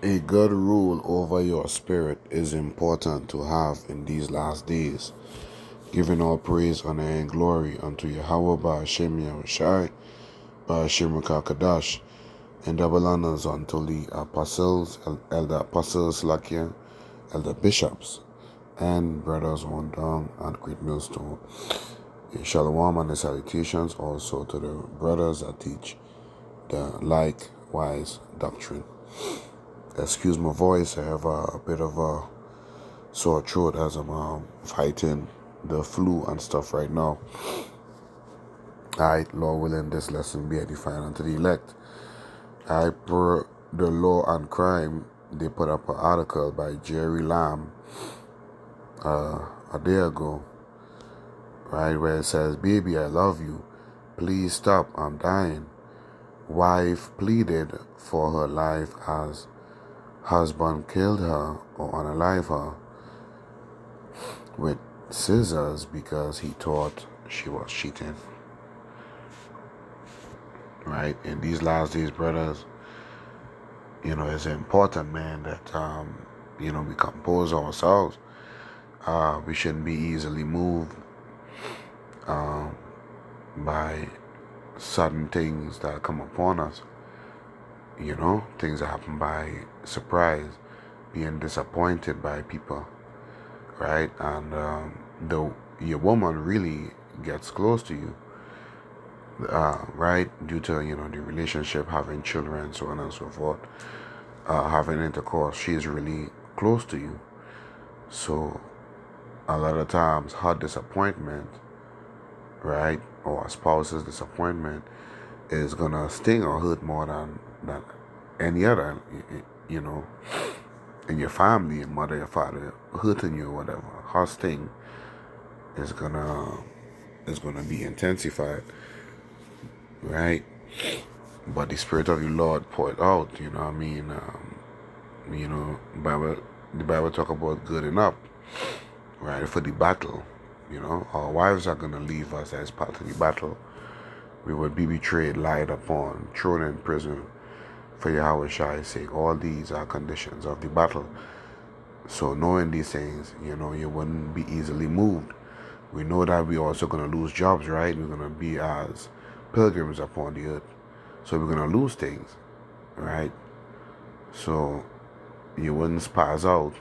A good rule over your spirit is important to have in these last days, giving all praise, honor, and glory unto Yahweh Ba'ashem Yahushai, Ba'ashem Kadash, and double honors unto the apostles, elder apostles, Lakia, elder bishops, and brothers on down and great millstone. A shalom and the salutations also to the brothers that teach the likewise doctrine. Excuse my voice, I have a bit of a sore throat as I'm fighting the flu and stuff right now. Alright, Lord willing, this lesson be edifying unto the elect. Per the Law and Crime, they put up an article by Jerry Lamb a day ago, right, where it says, "Baby, I love you. Please stop, I'm dying." Wife pleaded for her life as husband killed her or unalive her with scissors because he thought she was cheating. Right? In these last days, brothers, it's important, man, that we compose ourselves. We shouldn't be easily moved by sudden things that come upon us. Things that happen by surprise, being disappointed by people, right? And your woman really gets close to you, right? Due to the relationship, having children, so on and so forth, having intercourse, she's really close to you. So a lot of times, her disappointment, right, or a spouse's disappointment is gonna sting or hurt more than any other, in your family, your mother, your father hurting you or whatever. Her sting is gonna be intensified, right? But the Spirit of the Lord poured out, the Bible talk about girding up, right, for the battle. Our wives are gonna leave us as part of the battle. We would be betrayed, lied upon, thrown in prison for Yahweh Shai's sake. All these are conditions of the battle. So knowing these things, you wouldn't be easily moved. We know that we're also going to lose jobs, right? We're going to be as pilgrims upon the earth. So we're going to lose things, right? So you wouldn't spaz out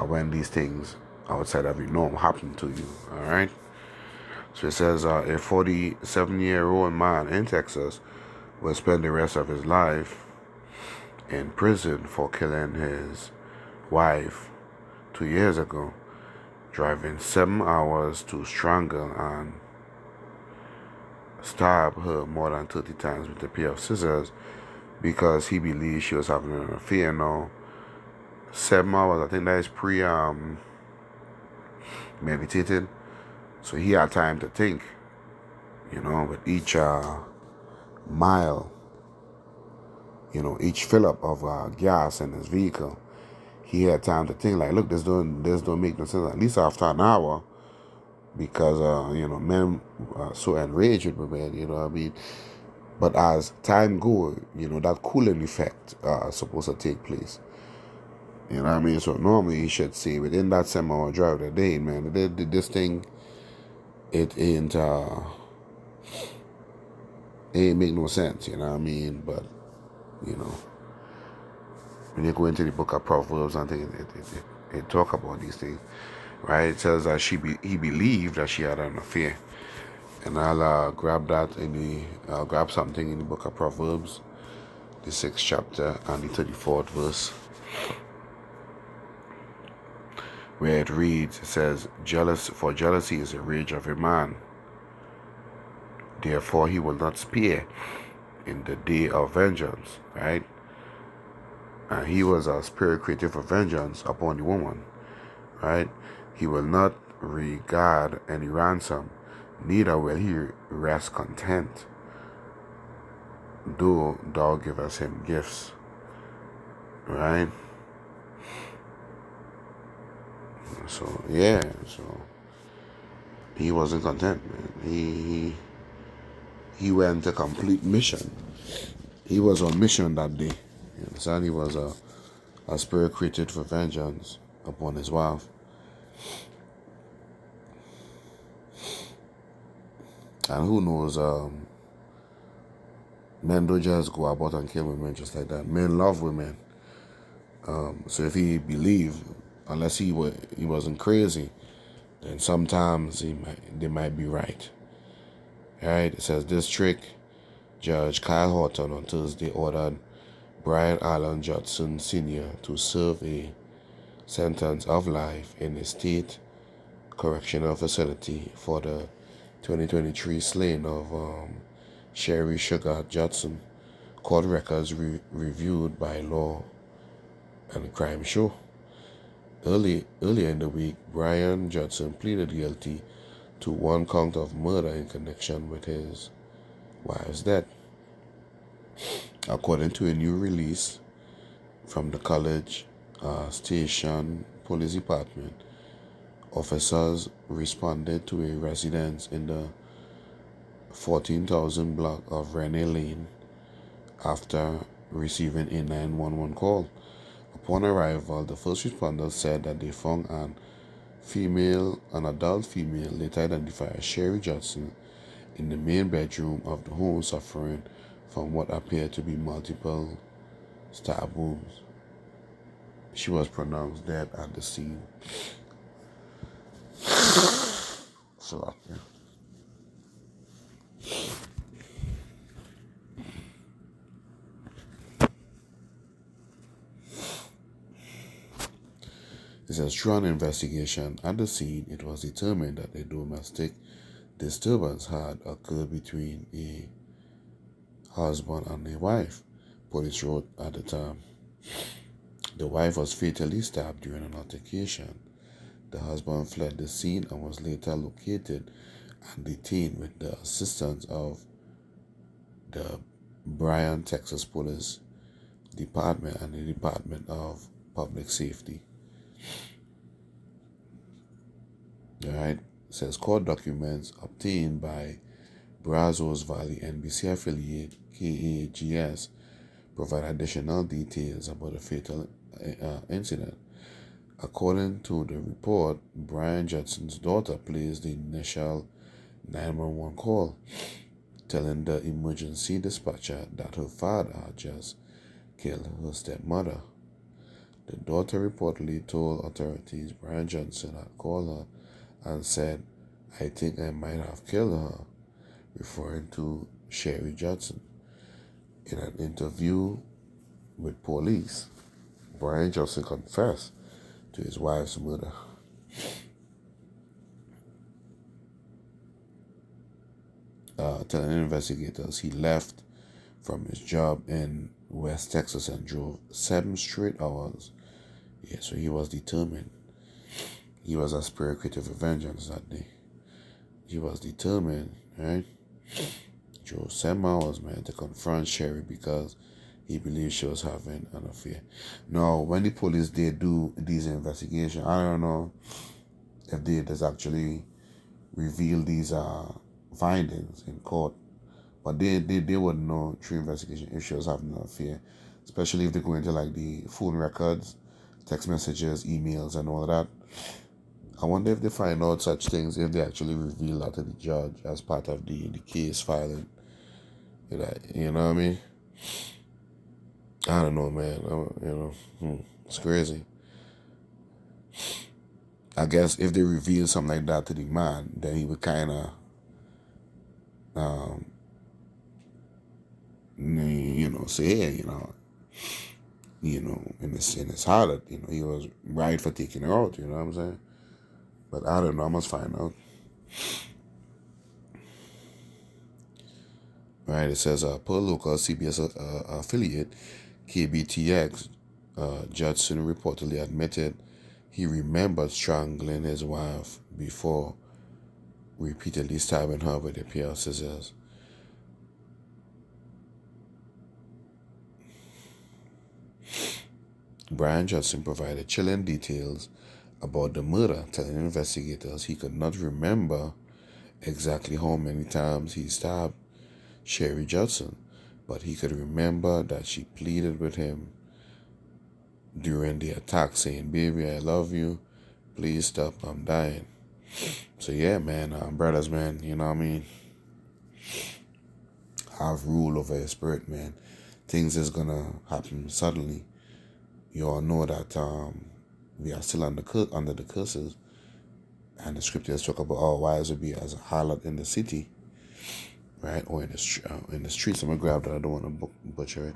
when these things outside of your norm happen to you, all right? So it says a 47-year-old man in Texas will spend the rest of his life in prison for killing his wife 2 years ago, driving 7 hours to strangle and stab her more than 30 times with a pair of scissors because he believes she was having an affair. Now, 7 hours, I think that is meditated, so he had time to think, with each mile, each fill up of gas in his vehicle, he had time to think, like, look, this don't make no sense. At least after an hour, because men are so enraged with men, But as time goes, that cooling effect supposed to take place. So normally you should say within that 7 hour drive a day, man, this thing, it ain't make no sense, But when you go into the book of Proverbs and things, it talk about these things, right? It says that he believed that she had an affair. And I'll grab grab something in the book of Proverbs, the 6th chapter and the 34th verse, where it reads, it says, For jealousy is the rage of a man, therefore he will not spare in the day of vengeance, right? And he was a spirit creative for vengeance upon the woman, right? He will not regard any ransom, neither will he rest content, though thou givest him gifts, right? So he wasn't content, man. He went a complete mission. He was on mission that day, You understand? He was a spirit created for vengeance upon his wife. And who knows, men don't just go about and kill women just like that. Men love women. So if he believed, unless he wasn't crazy, then sometimes they might be right. All right, it says District Judge Kyle Horton on Thursday ordered Brian Allen Judson Sr. to serve a sentence of life in a state correctional facility for the 2023 slaying of Sherry Sugar Judson. Court records reviewed by Law and Crime show. Earlier in the week, Brian Judson pleaded guilty to one count of murder in connection with his wife's death. According to a new release from the College Station Police Department, officers responded to a residence in the 14,000 block of Rennie Lane after receiving a 911 call. Upon arrival, the first responders said that they found an adult female, later identified as Sherry Judson, in the main bedroom of the home suffering from what appeared to be multiple stab wounds. She was pronounced dead at the scene. So, yeah. It says, through an investigation at the scene, it was determined that a domestic disturbance had occurred between a husband and a wife, police wrote at the time. The wife was fatally stabbed during an altercation. The husband fled the scene and was later located and detained with the assistance of the Bryan, Texas Police Department and the Department of Public Safety. Alright, it says court documents obtained by Brazos Valley NBC affiliate KAGS provide additional details about the fatal incident. According to the report, Brian Judson's daughter placed the initial 911 call, telling the emergency dispatcher that her father had just killed her stepmother. The daughter reportedly told authorities Brian Judson had called her and said, "I think I might have killed her," referring to Sherry Judson. In an interview with police, Brian Judson confessed to his wife's murder. Telling investigators he left from his job in West Texas and drove 7 straight hours. Yeah, so he was determined. He was a spirit created for vengeance that day. He was determined, right? Drove 7 hours, man, to confront Sherry because he believed she was having an affair. Now, when the police did do these investigations, I don't know if they just actually reveal these findings in court, but they wouldn't know through investigation if she was having an affair, especially if they go into like the phone records, text messages, emails, and all of that. I wonder if they find out such things, if they actually reveal that to the judge as part of the case filing. You know what I mean? I don't know, man. It's crazy. I guess if they reveal something like that to the man, then he would kind of, say, hey, in his heart, he was right for taking her out. You know what I'm saying? But I don't know. I must find out. Right? It says per local CBS affiliate KBTX, Judson reportedly admitted he remembered strangling his wife before repeatedly stabbing her with a pair of scissors. Brian Judson provided chilling details about the murder, telling investigators he could not remember exactly how many times he stabbed Sherry Judson, but he could remember that she pleaded with him during the attack saying, "Baby, I love you. Please stop. I'm dying." So yeah, man, brothers, man, you know what I mean? Have rule over your spirit, man. Things is gonna happen suddenly. You all know that we are still under the curses, and the scriptures talk about our wives will be as a harlot in the city, right, or in the streets. I'm gonna grab that. I don't want to butcher it.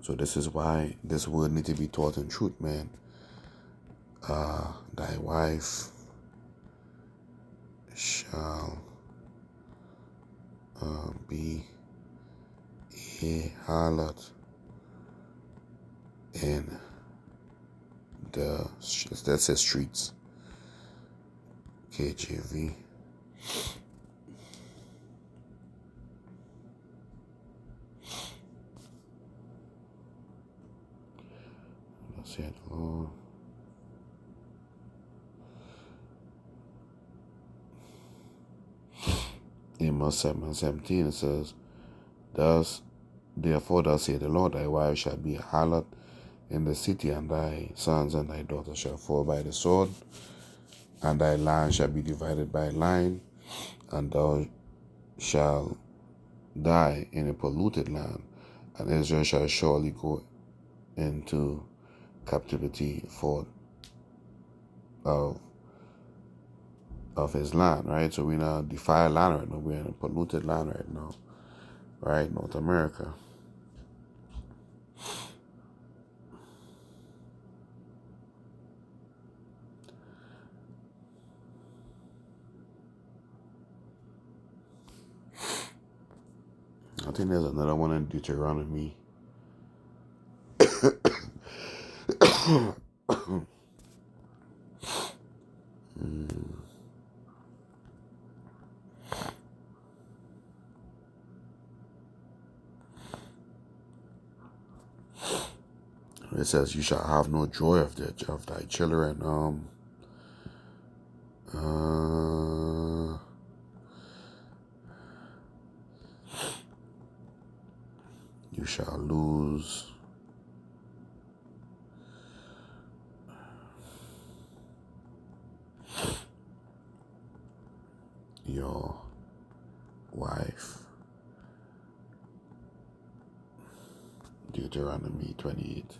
So this is why this word need to be taught in truth, man. Thy wife shall be a harlot in that says streets. KJV. Let's see it. Amos 7:17 it says, Therefore thus saith the Lord, thy wife shall be a harlot in the city, and thy sons and thy daughters shall fall by the sword, and thy land shall be divided by line, and thou shalt die in a polluted land, and Israel shall surely go into captivity for of his land, right? So we're in a defiled land right now. We're in a polluted land right now, right? North America. I think there's another one in Deuteronomy. It says, "You shall have no joy of thy children." You shall lose your wife. Deuteronomy 28.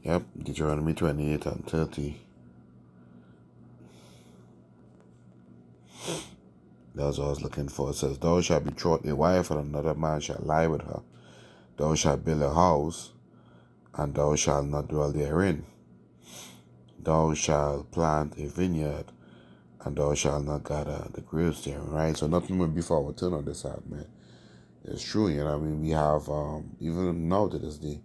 Yep, Deuteronomy 28 and 30. That's what I was looking for. It says, "Thou shalt betroth a wife, and another man shall lie with her. Thou shalt build a house, and thou shalt not dwell therein. Thou shalt plant a vineyard, and thou shalt not gather the grapes therein." Right? So nothing will be for our turn on this side, man. It's true, you know what I mean? We have, even now to this day,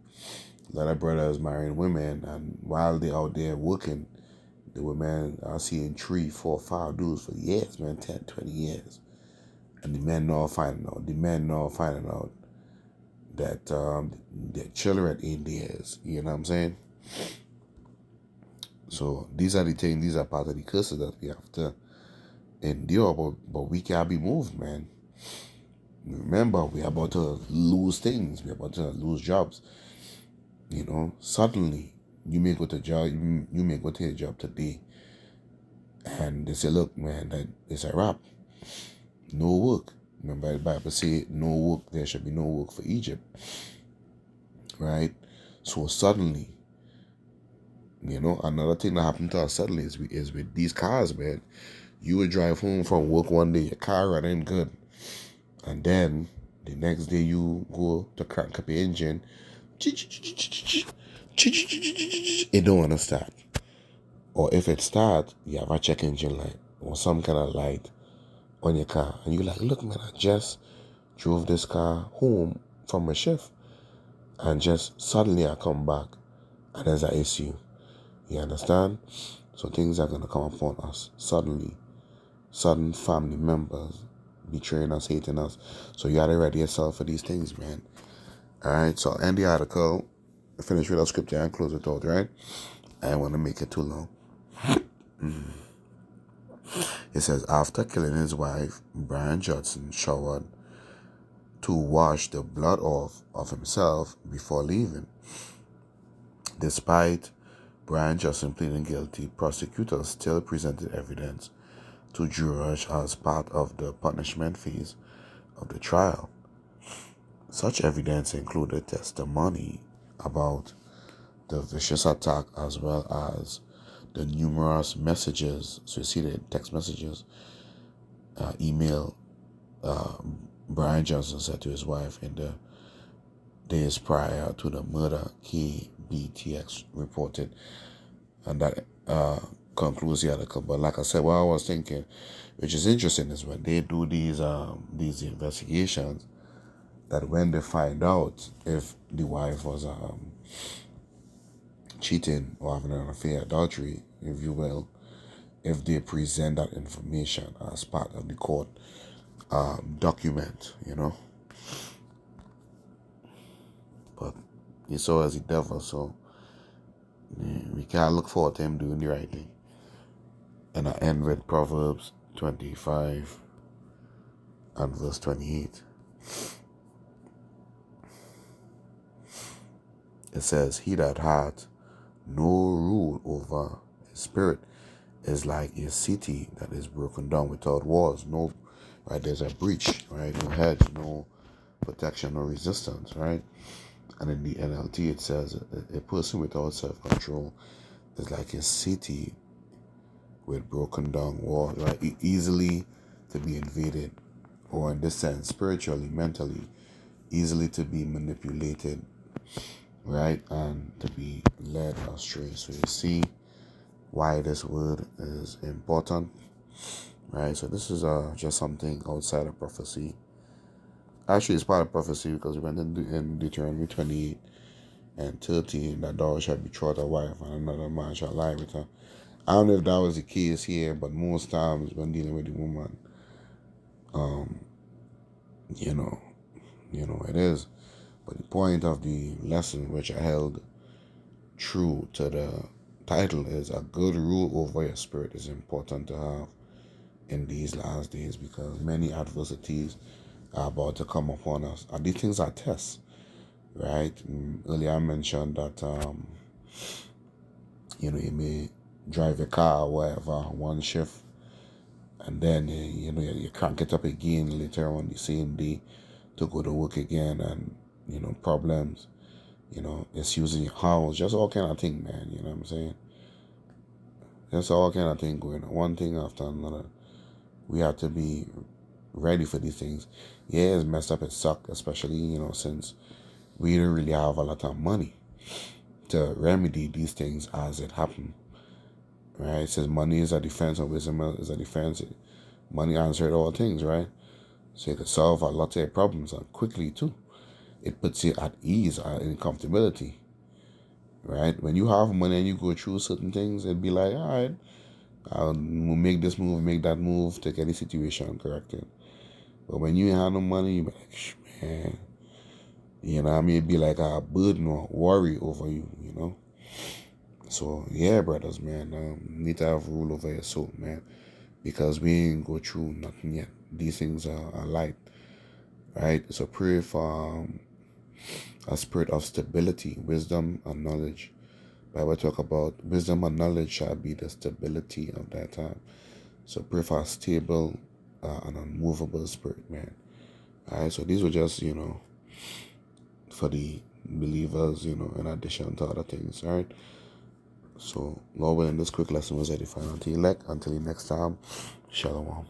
a lot of brothers marrying women, and while they out there working, the women are seeing 3, 4, 5 dudes for years, man, 10, 20 years. And the men not finding out that their children ain't theirs. You know what I'm saying? So these are the things, these are part of the curses that we have to endure, but we can't be moved, man. Remember, we're about to lose things. We're about to lose jobs. You know, suddenly you may go to job, you may go to a job today, and they say, "Look, man, that it's a wrap. No work." Remember, the Bible say, "No work. There should be no work for Egypt." Right? So suddenly, you know, another thing that happened to us suddenly is with these cars, man. You would drive home from work one day, your car running good, and then the next day you go to crank up your engine, it don't want to start. Or if it starts, you have a check engine light or some kind of light on your car, and you're like, "Look, man, I just drove this car home from my shift, and just suddenly I come back and there's an issue." You understand? So things are gonna come upon us suddenly. Sudden family members betraying us, hating us. So you gotta ready yourself for these things, man. Alright, so I'll end the article finish with our scripture and close it out, right? I don't want to make it too long. It says, after killing his wife, Brian Johnson showered to wash the blood off of himself before leaving. Despite Brian Johnson pleading guilty, prosecutors still presented evidence to jurors as part of the punishment phase of the trial. Such evidence included testimony about the vicious attack as well as the numerous messages, suicidal text messages, email Brian Johnson said to his wife in the days prior to the murder, KBTX reported, and that concludes the article. But like I said, what I was thinking, which is interesting, is when they do these investigations, that when they find out if the wife was cheating or having an affair, adultery, if you will, if they present that information as part of the court document, But he saw as the devil, so we can't look forward to him doing the right thing. And I end with Proverbs 25 and verse 28. It says, he that hath no rule over his spirit is like a city that is broken down without walls. No, right? There's a breach, right? No hedge, no protection, no resistance, right? And in the NLT, it says, a person without self-control is like a city with broken down walls, right? Easily to be invaded, or in this sense, spiritually, mentally, easily to be manipulated, right? And to be led astray. So you see why this word is important, right? So this is just something outside of prophecy. Actually, it's part of prophecy because we went in Deuteronomy 28 and 13 that thou shalt betroth a wife and another man shall lie with her. I don't know if that was the case here, but most times when dealing with the woman, it is. But the point of the lesson which I held true to the title is a good rule over your spirit is important to have in these last days, because many adversities are about to come upon us. And these things are tests, right? Earlier I mentioned that, you may drive a car or whatever, one shift, and then, you crank it up again later on the same day to go to work again, and, problems, it's using your house, just all kind of thing, man, you know what I'm saying? There's all kind of thing going on, one thing after another. We have to be ready for these things. Yeah, it's messed up, it sucked, especially, since we don't really have a lot of money to remedy these things as it happen. Right? It says money is a defense and wisdom is a defense. Money answers all things, right? So you can solve a lot of your problems and quickly too. It puts you at ease and in comfortability. Right? When you have money and you go through certain things, it'd be like, all right, I'll make this move, make that move to get the situation corrected. But when you ain't have no money, you be like, man, it'd be like a burden or worry over you, So, yeah, brothers, man, need to have rule over your soul, man, because we ain't go through nothing yet. These things are light, right? So pray for a spirit of stability, wisdom, and knowledge. Bible talk about wisdom and knowledge shall be the stability of that time. So pray for a stable and unmovable spirit, man. All right, so these were just, for the believers, in addition to other things, all right? So, Lord willing, this quick lesson was edifying unto elect. Until the next time, Shalom.